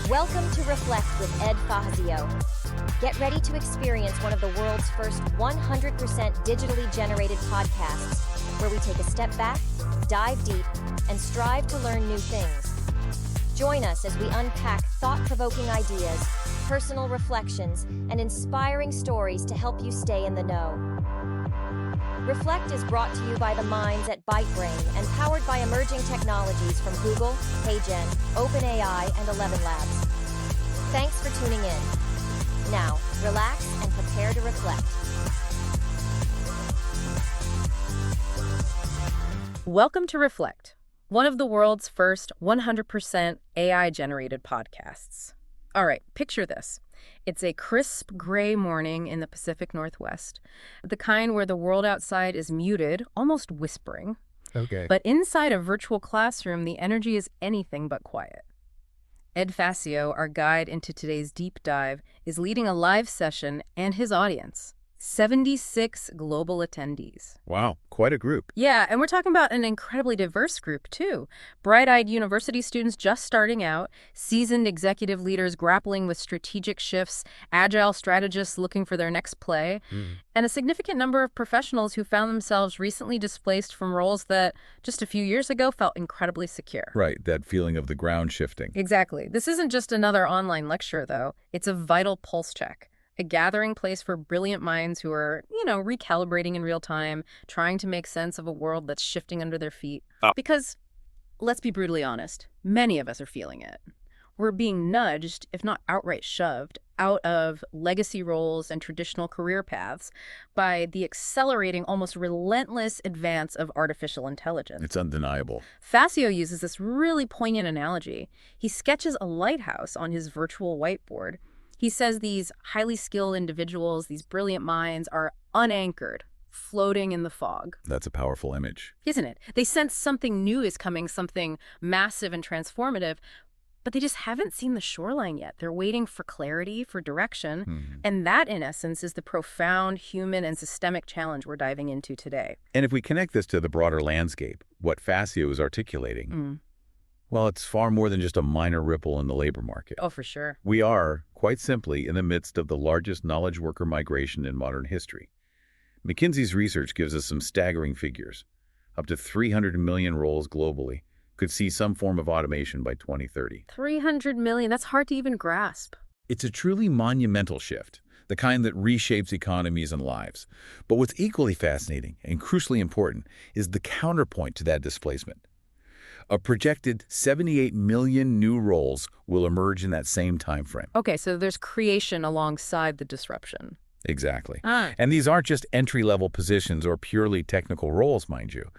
Welcome to Reflect with Ed Fassio. Get ready to experience one of the world's first 100% digitally generated podcasts, where we take a step back, dive deep, and strive to learn new things. Join us as we unpack thought-provoking ideas, personal reflections, and inspiring stories to help you stay in the know. Reflect is brought to you by the minds at ByteBrain and powered by emerging technologies from Google, HeyGen, OpenAI, and 11 Labs. Thanks for tuning in. Now, relax and prepare to reflect. Welcome to Reflect, one of the world's first 100% AI-generated podcasts. All right, picture this. It's a crisp gray morning in the Pacific Northwest, the kind where the world outside is muted, almost whispering. Okay. But inside a virtual classroom, the energy is anything but quiet. Ed Fassio, our guide into today's deep dive, is leading a live session and his audience, 76 global attendees. Wow, quite a group. Yeah, and we're talking about an incredibly diverse group, too. Bright-eyed university students just starting out, seasoned executive leaders grappling with strategic shifts, agile strategists looking for their next play, and a significant number of professionals who found themselves recently displaced from roles that just a few years ago felt incredibly secure. Right, that feeling of the ground shifting. Exactly. This isn't just another online lecture, though. It's a vital pulse check. A gathering place for brilliant minds who are, recalibrating in real time, trying to make sense of a world that's shifting under their feet. Because, let's be brutally honest, many of us are feeling it. We're being nudged, if not outright shoved, out of legacy roles and traditional career paths by the accelerating, almost relentless advance of artificial intelligence. It's undeniable. Fassio uses this really poignant analogy. He sketches a lighthouse on his virtual whiteboard. He says these highly skilled individuals, these brilliant minds, are unanchored, floating in the fog. That's a powerful image. Isn't it? They sense something new is coming, something massive and transformative, but they just haven't seen the shoreline yet. They're waiting for clarity, for direction, and that, in essence, is the profound human and systemic challenge we're diving into today. And if we connect this to the broader landscape, what Fassio is articulating, well, it's far more than just a minor ripple in the labor market. Oh, for sure. We are, quite simply, in the midst of the largest knowledge worker migration in modern history. McKinsey's research gives us some staggering figures. Up to 300 million roles globally could see some form of automation by 2030. 300 million, that's hard to even grasp. It's a truly monumental shift, the kind that reshapes economies and lives. But what's equally fascinating and crucially important is the counterpoint to that displacement. A projected 78 million new roles will emerge in that same time frame. Okay, so there's creation alongside the disruption. Exactly. And these aren't just entry-level positions or purely technical roles, mind you.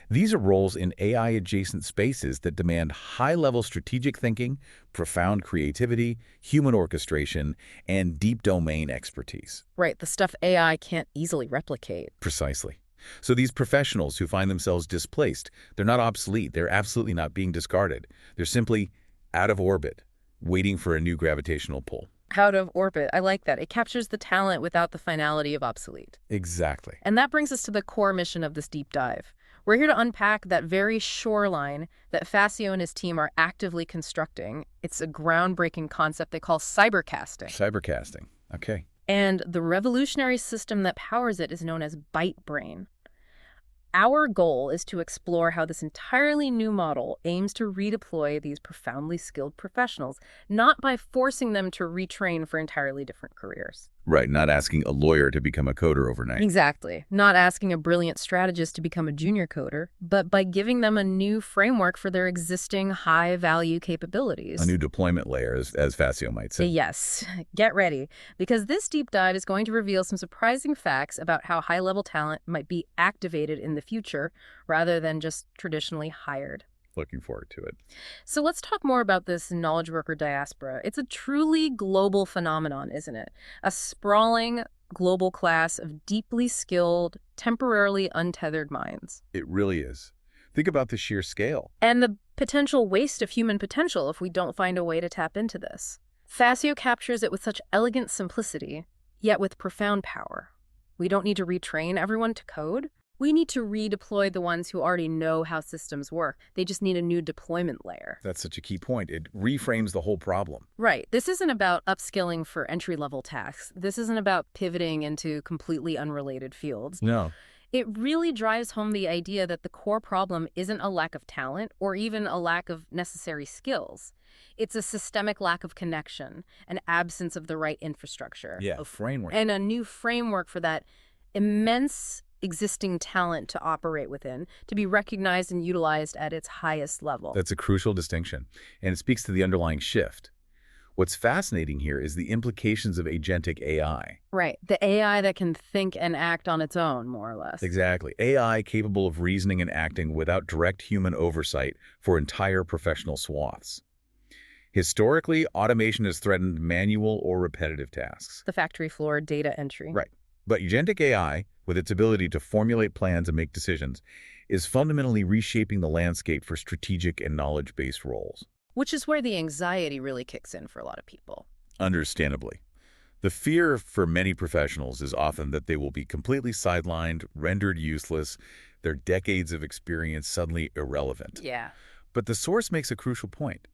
These are roles in AI-adjacent spaces that demand high-level strategic thinking, profound creativity, human orchestration, and deep domain expertise. Right, the stuff AI can't easily replicate. Precisely. So these professionals who find themselves displaced, they're not obsolete. They're absolutely not being discarded. They're simply out of orbit, waiting for a new gravitational pull. Out of orbit. I like that. It captures the talent without the finality of obsolete. Exactly. And that brings us to the core mission of this deep dive. We're here to unpack that very shoreline that Fassio and his team are actively constructing. It's a groundbreaking concept they call CyberCasting. CyberCasting. Okay. And the revolutionary system that powers it is known as ByteBrain. Our goal is to explore how this entirely new model aims to redeploy these profoundly skilled professionals, not by forcing them to retrain for entirely different careers. Right, not asking a lawyer to become a coder overnight. Exactly. Not asking a brilliant strategist to become a junior coder, but by giving them a new framework for their existing high-value capabilities. A new deployment layer, as Fassio might say. Yes. Get ready, because this deep dive is going to reveal some surprising facts about how high-level talent might be activated in the future rather than just traditionally hired. Looking forward to it. So let's talk more about this knowledge worker diaspora. It's a truly global phenomenon, isn't it? A sprawling global class of deeply skilled, temporarily untethered minds. It really is. Think about the sheer scale. And the potential waste of human potential if we don't find a way to tap into this. Fassio captures it with such elegant simplicity, yet with profound power. We don't need to retrain everyone to code. We need to redeploy the ones who already know how systems work. They just need a new deployment layer. That's such a key point. It reframes the whole problem. Right. This isn't about upskilling for entry-level tasks. This isn't about pivoting into completely unrelated fields. No. It really drives home the idea that the core problem isn't a lack of talent or even a lack of necessary skills. It's a systemic lack of connection, an absence of the right infrastructure. Yeah, a framework. And a new framework for that immense existing talent to operate within, to be recognized and utilized at its highest level. That's a crucial distinction, and it speaks to the underlying shift. What's fascinating here is the implications of agentic AI. Right. The AI that can think and act on its own, more or less. Exactly. AI capable of reasoning and acting without direct human oversight for entire professional swaths. Historically, automation has threatened manual or repetitive tasks. The factory floor data entry. Right. But agentic AI, with its ability to formulate plans and make decisions, is fundamentally reshaping the landscape for strategic and knowledge-based roles. Which is where the anxiety really kicks in for a lot of people. Understandably. The fear for many professionals is often that they will be completely sidelined, rendered useless, their decades of experience suddenly irrelevant. Yeah. But the source makes a crucial point.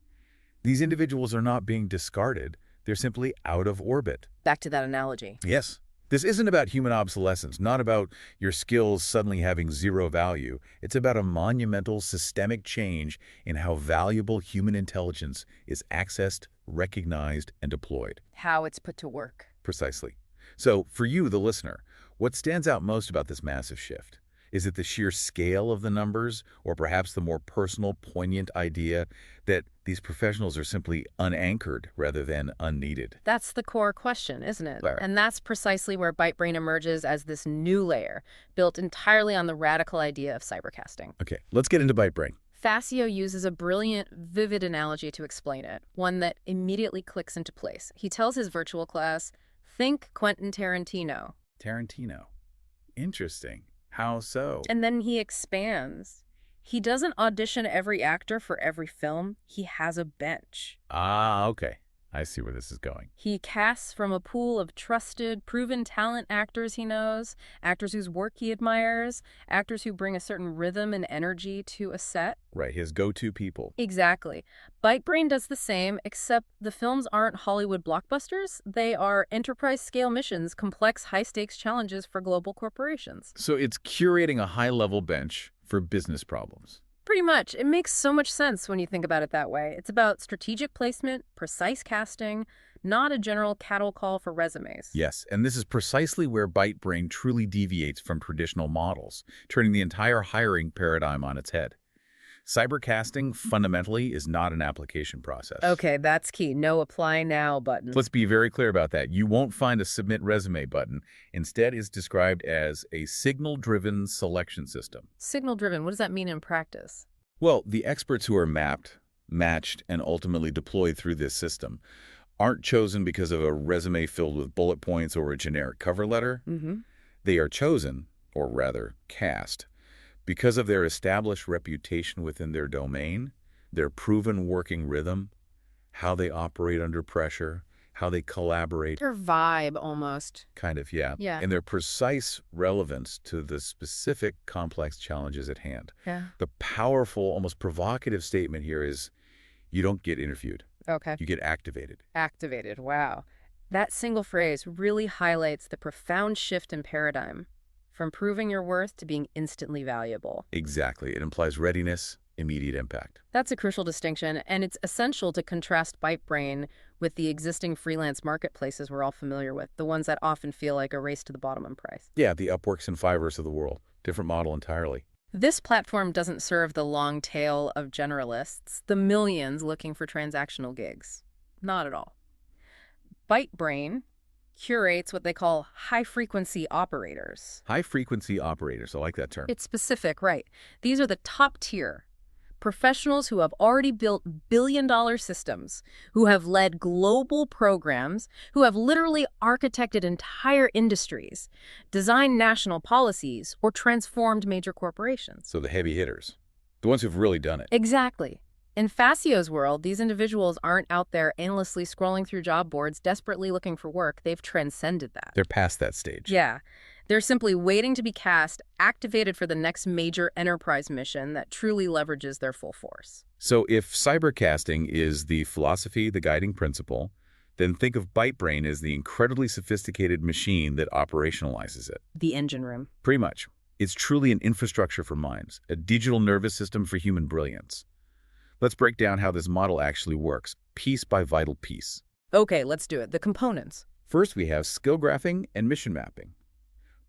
These individuals are not being discarded. They're simply out of orbit. Back to that analogy. Yes. This isn't about human obsolescence, not about your skills suddenly having zero value. It's about a monumental systemic change in how valuable human intelligence is accessed, recognized, and deployed. How it's put to work. Precisely. So, for you, the listener, what stands out most about this massive shift? Is it the sheer scale of the numbers, or perhaps the more personal, poignant idea that these professionals are simply unanchored rather than unneeded? That's the core question, isn't it? Right. And that's precisely where ByteBrain emerges as this new layer, built entirely on the radical idea of cybercasting. Okay, let's get into ByteBrain. Fassio uses a brilliant, vivid analogy to explain it, one that immediately clicks into place. He tells his virtual class, think Quentin Tarantino. Tarantino. Interesting. How so? And then he expands. He doesn't audition every actor for every film. He has a bench. Ah, okay. I see where this is going. He casts from a pool of trusted, proven talent actors he knows, actors whose work he admires, actors who bring a certain rhythm and energy to a set. Right, his go-to people. Exactly. ByteBrain does the same, except the films aren't Hollywood blockbusters. They are enterprise-scale missions, complex, high-stakes challenges for global corporations. So it's curating a high-level bench for business problems. Pretty much. It makes so much sense when you think about it that way. It's about strategic placement, precise casting, not a general cattle call for resumes. Yes, and this is precisely where ByteBrain truly deviates from traditional models, turning the entire hiring paradigm on its head. CyberCasting fundamentally is not an application process. Okay, that's key. No apply now button. Let's be very clear about that. You won't find a submit resume button. Instead, it's described as a signal-driven selection system. Signal-driven, what does that mean in practice? Well, the experts who are mapped, matched, and ultimately deployed through this system aren't chosen because of a resume filled with bullet points or a generic cover letter. They are chosen, or rather cast, because of their established reputation within their domain, their proven working rhythm, how they operate under pressure, how they collaborate. Their vibe, almost. Kind of, yeah. Yeah. And their precise relevance to the specific complex challenges at hand. Yeah. The powerful, almost provocative statement here is, you don't get interviewed. Okay. You get activated. Activated, wow. That single phrase really highlights the profound shift in paradigm, from proving your worth to being instantly valuable. Exactly. It implies readiness, immediate impact. That's a crucial distinction, and it's essential to contrast ByteBrain with the existing freelance marketplaces we're all familiar with, the ones that often feel like a race to the bottom in price. Yeah, the Upworks and Fiverrs of the world. Different model entirely. This platform doesn't serve the long tail of generalists, the millions looking for transactional gigs. Not at all. ByteBrain curates what they call high-frequency operators. High-frequency operators. I like that term. It's specific, right? These are the top tier. Professionals who have already built billion-dollar systems, who have led global programs, who have literally architected entire industries, designed national policies, or transformed major corporations. So the heavy hitters. The ones who've really done it. Exactly. In Fassio's world, these individuals aren't out there endlessly scrolling through job boards, desperately looking for work. They've transcended that. They're past that stage. Yeah. They're simply waiting to be cast, activated for the next major enterprise mission that truly leverages their full force. So if CyberCasting is the philosophy, the guiding principle, then think of ByteBrain as the incredibly sophisticated machine that operationalizes it. The engine room. Pretty much. It's truly an infrastructure for minds, a digital nervous system for human brilliance. Let's break down how this model actually works, piece by vital piece. Okay, let's do it. The components. First, we have skill graphing and mission mapping.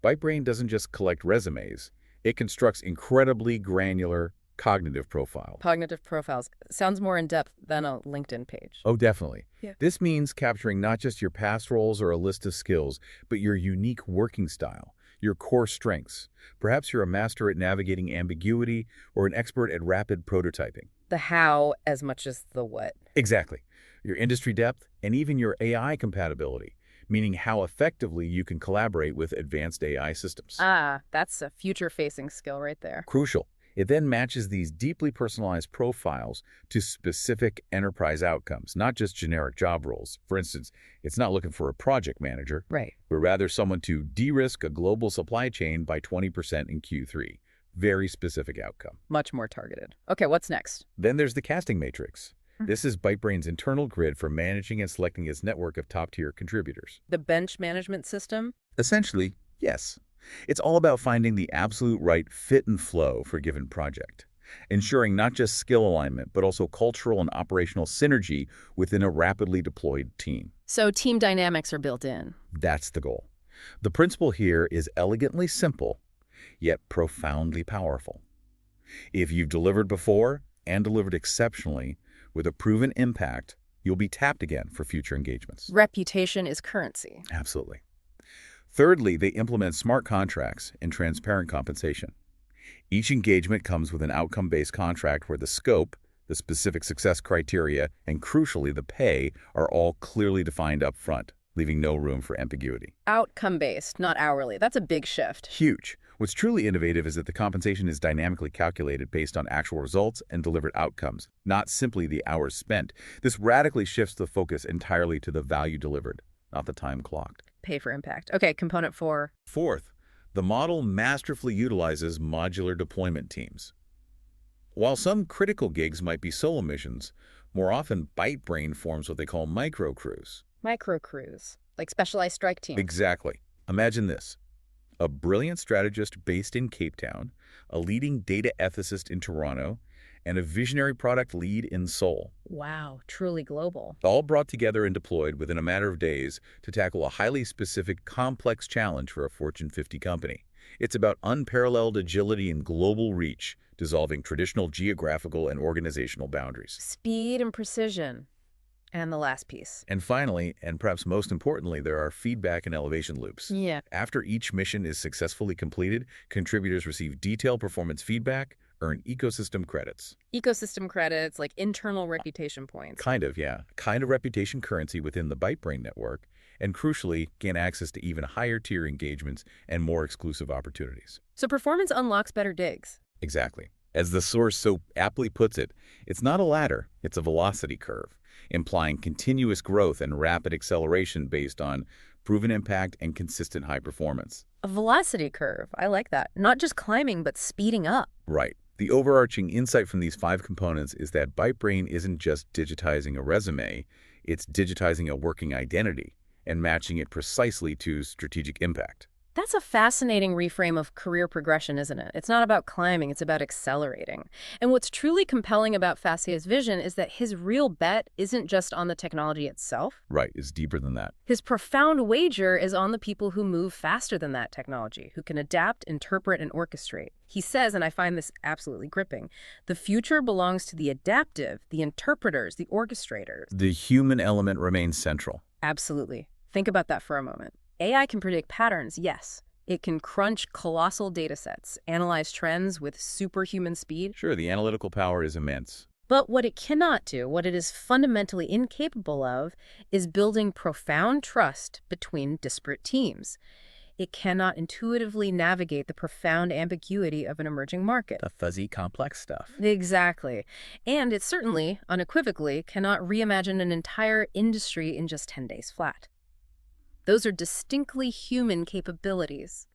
ByteBrain doesn't just collect resumes. It constructs incredibly granular cognitive profiles. Cognitive profiles. Sounds more in-depth than a LinkedIn page. Oh, definitely. Yeah. This means capturing not just your past roles or a list of skills, but your unique working style, your core strengths. Perhaps you're a master at navigating ambiguity or an expert at rapid prototyping. The how as much as the what. Exactly. Your industry depth and even your AI compatibility, meaning how effectively you can collaborate with advanced AI systems. Ah, that's a future-facing skill right there. Crucial. It then matches these deeply personalized profiles to specific enterprise outcomes, not just generic job roles. For instance, it's not looking for a project manager, Right. but rather someone to de-risk a global supply chain by 20% in Q3. Very specific outcome. Much more targeted. Okay, what's next? Then there's the casting matrix. This is ByteBrain's internal grid for managing and selecting its network of top-tier contributors. The bench management system? Essentially, yes. It's all about finding the absolute right fit and flow for a given project, ensuring not just skill alignment, but also cultural and operational synergy within a rapidly deployed team. So team dynamics are built in. That's the goal. The principle here is elegantly simple, yet profoundly powerful. If you've delivered before and delivered exceptionally with a proven impact, you'll be tapped again for future engagements. Reputation is currency. Absolutely. Thirdly, they implement smart contracts and transparent compensation. Each engagement comes with an outcome-based contract where the scope, the specific success criteria, and crucially the pay are all clearly defined up front, leaving no room for ambiguity. Outcome-based, not hourly. That's a big shift. Huge. What's truly innovative is that the compensation is dynamically calculated based on actual results and delivered outcomes, not simply the hours spent. This radically shifts the focus entirely to the value delivered, not the time clocked. Pay for impact. Okay, component 4. Fourth, the model masterfully utilizes modular deployment teams. While some critical gigs might be solo missions, more often ByteBrain forms what they call micro crews. Micro crews, like specialized strike teams. Exactly. Imagine this. A brilliant strategist based in Cape Town, a leading data ethicist in Toronto, and a visionary product lead in Seoul. Wow, truly global. All brought together and deployed within a matter of days to tackle a highly specific, complex challenge for a Fortune 50 company. It's about unparalleled agility and global reach, dissolving traditional geographical and organizational boundaries. Speed and precision. And the last piece. And finally, and perhaps most importantly, there are feedback and elevation loops. Yeah. After each mission is successfully completed, contributors receive detailed performance feedback, earn ecosystem credits. Ecosystem credits, like internal reputation points. Kind of, yeah. Kind of reputation currency within the ByteBrain network, and crucially, gain access to even higher tier engagements and more exclusive opportunities. So performance unlocks better digs. Exactly. As the source so aptly puts it, it's not a ladder, it's a velocity curve, implying continuous growth and rapid acceleration based on proven impact and consistent high performance. A velocity curve. I like that. Not just climbing, but speeding up. Right. The overarching insight from these 5 components is that ByteBrain isn't just digitizing a resume, it's digitizing a working identity and matching it precisely to strategic impact. That's a fascinating reframe of career progression, isn't it? It's not about climbing, it's about accelerating. And what's truly compelling about Fassio's vision is that his real bet isn't just on the technology itself. Right, it's deeper than that. His profound wager is on the people who move faster than that technology, who can adapt, interpret, and orchestrate. He says, and I find this absolutely gripping, the future belongs to the adaptive, the interpreters, the orchestrators. The human element remains central. Absolutely. Think about that for a moment. AI can predict patterns, yes. It can crunch colossal data sets, analyze trends with superhuman speed. Sure, the analytical power is immense. But what it cannot do, what it is fundamentally incapable of, is building profound trust between disparate teams. It cannot intuitively navigate the profound ambiguity of an emerging market. The fuzzy, complex stuff. Exactly. And it certainly, unequivocally, cannot reimagine an entire industry in just 10 days flat. Those are distinctly human capabilities.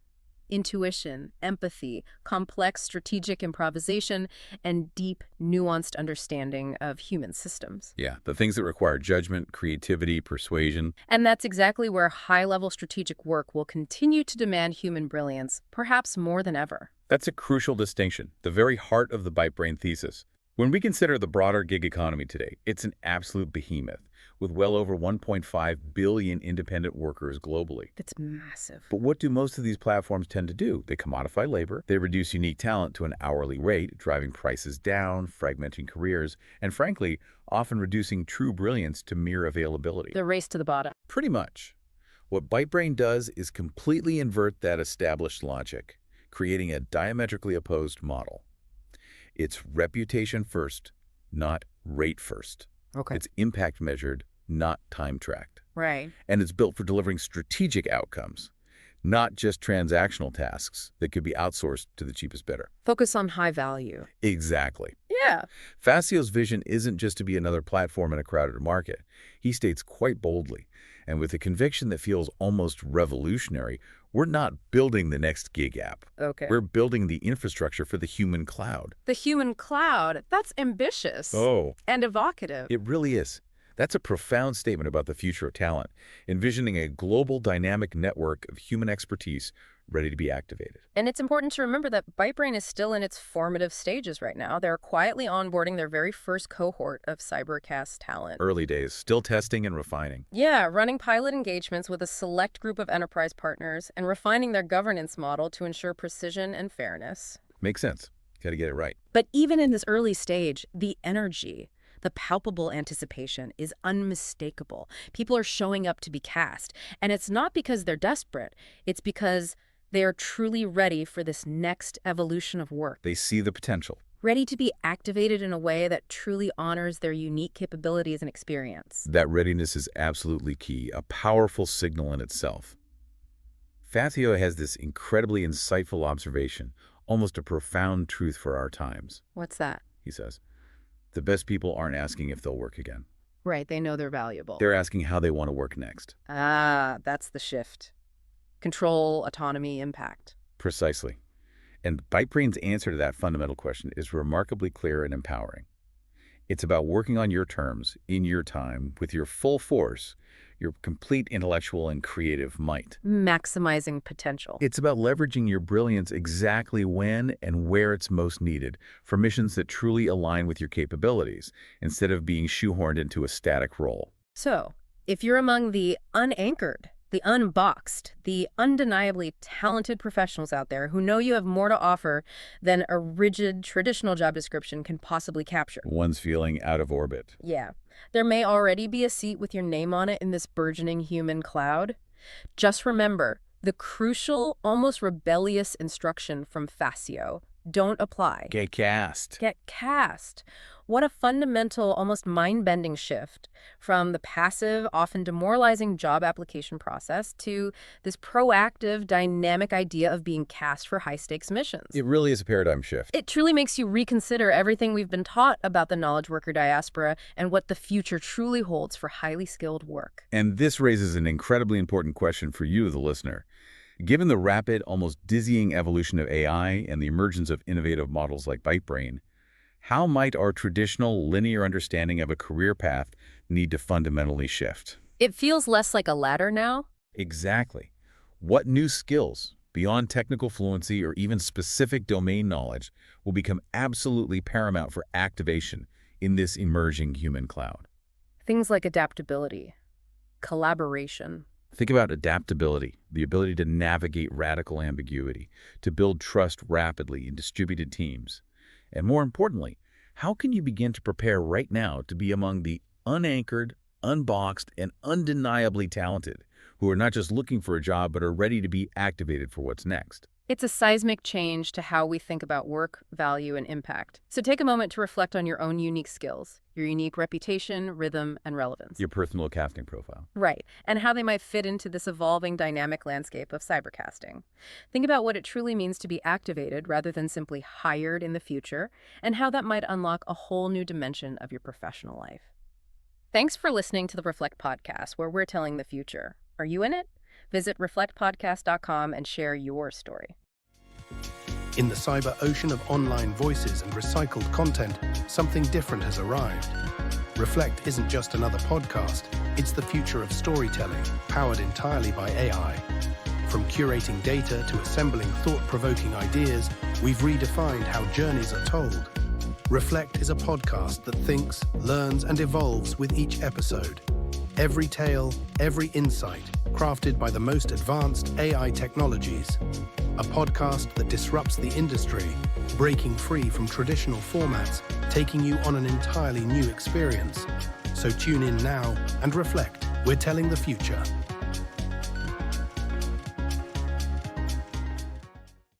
intuition, empathy, complex strategic improvisation, and deep, nuanced understanding of human systems. Yeah, the things that require judgment, creativity, persuasion. And that's exactly where high-level strategic work will continue to demand human brilliance, perhaps more than ever. That's a crucial distinction, the very heart of the ByteBrain thesis. When we consider the broader gig economy today, it's an absolute behemoth, with well over 1.5 billion independent workers globally. That's massive. But what do most of these platforms tend to do? They commodify labor, they reduce unique talent to an hourly rate, driving prices down, fragmenting careers, and frankly, often reducing true brilliance to mere availability. The race to the bottom. Pretty much. What ByteBrain does is completely invert that established logic, creating a diametrically opposed model. It's reputation first, not rate first. Okay. It's impact measured, not time tracked. Right. And it's built for delivering strategic outcomes, not just transactional tasks that could be outsourced to the cheapest bidder. Focus on high value. Exactly. Yeah. Fassio's vision isn't just to be another platform in a crowded market. He states quite boldly, and with a conviction that feels almost revolutionary, we're not building the next gig app. Okay. We're building the infrastructure for the human cloud. The human cloud. That's ambitious. Oh. And evocative. It really is. That's a profound statement about the future of talent, envisioning a global dynamic network of human expertise ready to be activated. And it's important to remember that ByteBrain is still in its formative stages right now. They're quietly onboarding their very first cohort of CyberCast talent. Early days, still testing and refining. Yeah, running pilot engagements with a select group of enterprise partners and refining their governance model to ensure precision and fairness. Makes sense. Got to get it right. But even in this early stage, the energy, the palpable anticipation is unmistakable. People are showing up to be cast. And it's not because they're desperate. It's because they are truly ready for this next evolution of work. They see the potential. Ready to be activated in a way that truly honors their unique capabilities and experience. That readiness is absolutely key, a powerful signal in itself. Fassio has this incredibly insightful observation, almost a profound truth for our times. What's that? He says, the best people aren't asking if they'll work again. Right, they know they're valuable. They're asking how they want to work next. Ah, that's the shift. Control, autonomy, impact. Precisely. And ByteBrain's answer to that fundamental question is remarkably clear and empowering. It's about working on your terms, in your time, with your full force, your complete intellectual and creative might. Maximizing potential. It's about leveraging your brilliance exactly when and where it's most needed for missions that truly align with your capabilities, instead of being shoehorned into a static role. So, if you're among the unanchored, the unboxed, the undeniably talented professionals out there who know you have more to offer than a rigid, traditional job description can possibly capture. One's feeling out of orbit. Yeah. There may already be a seat with your name on it in this burgeoning human cloud. Just remember the crucial, almost rebellious instruction from Fassio. Don't apply. Get cast. Get cast. What a fundamental, almost mind-bending shift from the passive, often demoralizing job application process to this proactive, dynamic idea of being cast for high-stakes missions. It really is a paradigm shift. It truly makes you reconsider everything we've been taught about the knowledge worker diaspora and what the future truly holds for highly skilled work. And this raises an incredibly important question for you, the listener. Given the rapid, almost dizzying evolution of AI and the emergence of innovative models like ByteBrain, how might our traditional linear understanding of a career path need to fundamentally shift? It feels less like a ladder now. Exactly. What new skills, beyond technical fluency or even specific domain knowledge, will become absolutely paramount for activation in this emerging human cloud? Things like adaptability, collaboration. Think about adaptability, the ability to navigate radical ambiguity, to build trust rapidly in distributed teams. And more importantly, how can you begin to prepare right now to be among the unanchored, unboxed, and undeniably talented, who are not just looking for a job but are ready to be activated for what's next? It's a seismic change to how we think about work, value, and impact. So take a moment to reflect on your own unique skills, your unique reputation, rhythm, and relevance. Your personal casting profile. Right, and how they might fit into this evolving dynamic landscape of cybercasting. Think about what it truly means to be activated rather than simply hired in the future, and how that might unlock a whole new dimension of your professional life. Thanks for listening to the Reflect podcast, where we're telling the future. Are you in it? Visit reflectpodcast.com and share your story. In the cyber ocean of online voices and recycled content, something different has arrived. Reflect isn't just another podcast, it's the future of storytelling, powered entirely by AI. From curating data to assembling thought-provoking ideas, we've redefined how journeys are told. Reflect is a podcast that thinks, learns, and evolves with each episode. Every tale, every insight, crafted by the most advanced AI technologies. A podcast that disrupts the industry, breaking free from traditional formats, taking you on an entirely new experience. So tune in now and reflect. We're telling the future.